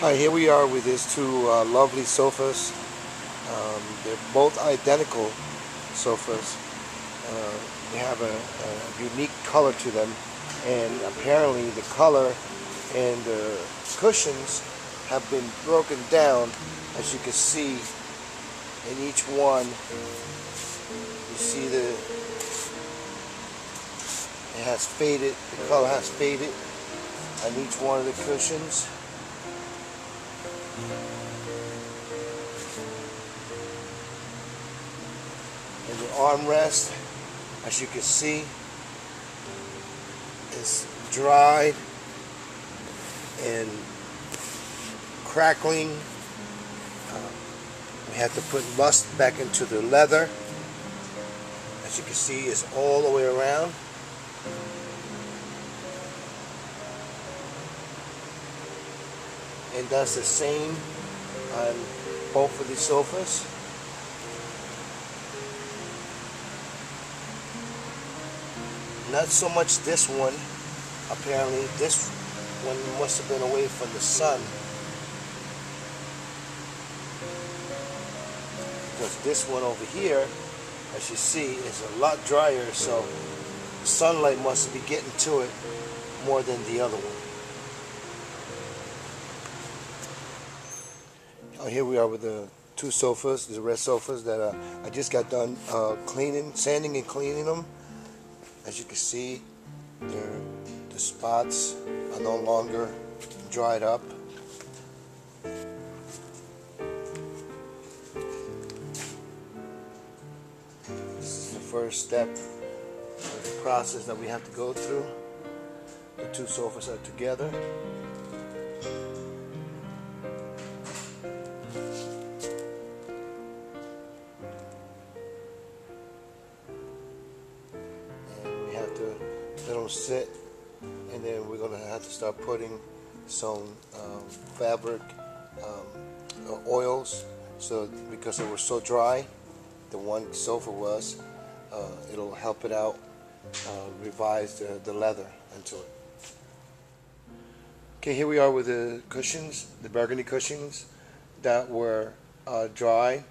Hi, here we are with these two lovely sofas. They're both identical sofas. They have a unique color to them, and apparently the color and the cushions have been broken down, as you can see in each one. You see it has faded, the color has faded on each one of the cushions. And the armrest, as you can see, is dried and crackling. We have to put rust back into the leather. As you can see, it's all the way around. And does the same on both of these sofas. Not so much this one. Apparently this one must have been away from the sun, because this one over here, as you see, is a lot drier, so sunlight must be getting to it more than the other one. Here we are with the two sofas, the red sofas that I just got done sanding and cleaning them. As you can see, the spots are no longer dried up. This is the first step of the process that we have to go through. The two sofas are together. Let them sit, and then we're going to have to start putting some fabric oils, so because it was so dry, the one sofa was, it'll help it out, revise the leather into it. Okay, here we are with the cushions, the burgundy cushions that were dry.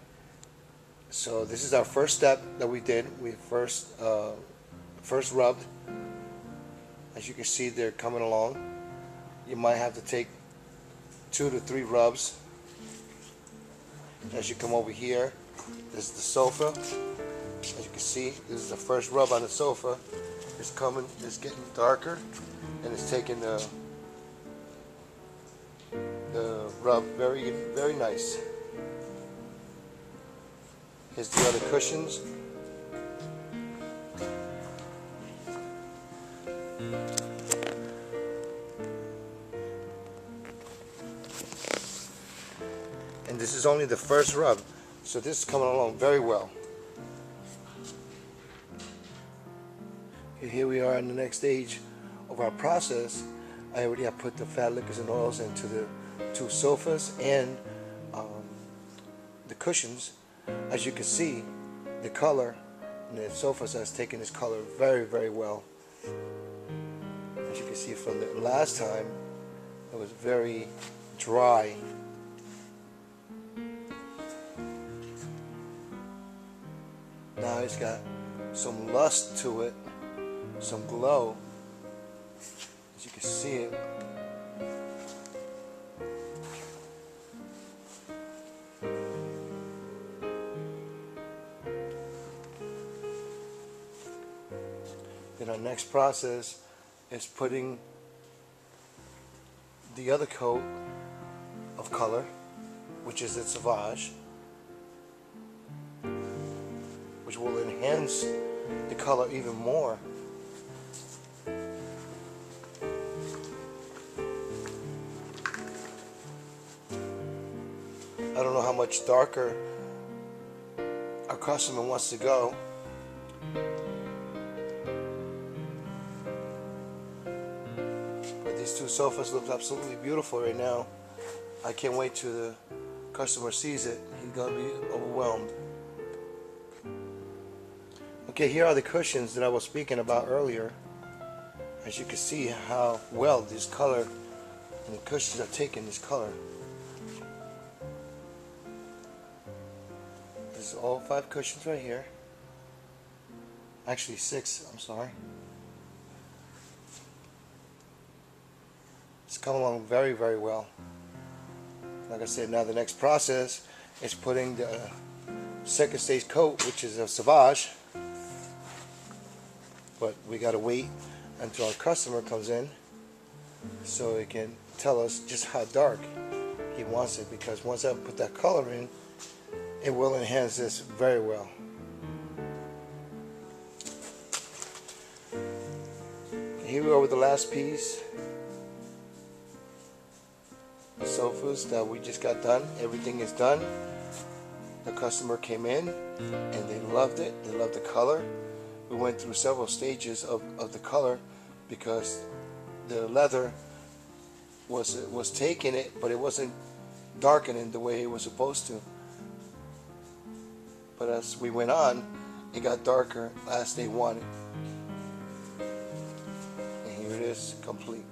So this is our first step that we did. We first rubbed. As you can see, they're coming along. You might have to take 2 to 3 rubs. As you come over here, this is the sofa. As you can see, this is the first rub on the sofa. It's getting darker, and it's taking the rub very, very nice. Here's the other cushions. And this is only the first rub, so this is coming along very well. Here we are in the next stage of our process. I already have put the fat liquors and oils into the two sofas and the cushions. As you can see, the color in the sofas has taken this color very, very well. As you can see from the last time, it was very dry. Now it's got some lust to it, some glow, as you can see it. Then our next process is putting the other coat of color, which is the Sauvage, which will enhance the color even more. I don't know how much darker our customer wants to go. But these two sofas look absolutely beautiful right now. I can't wait till the customer sees it. He's going to be overwhelmed. Okay, here are the cushions that I was speaking about earlier. As you can see how well this color And the cushions are taking this color. This is all 5 cushions right here. Actually 6, I'm sorry. It's come along very, very well. Like I said, now the next process is putting the second stage coat, which is a Sauvage. But we gotta wait until our customer comes in so he can tell us just how dark he wants it, because once I put that color in, it will enhance this very well. Here we are with the last piece. The sofas that we just got done. Everything is done. The customer came in and they loved it. They loved the color. We went through several stages of the color because the leather was taking it, but it wasn't darkening the way it was supposed to. But as we went on, it got darker as they wanted. And here it is, complete.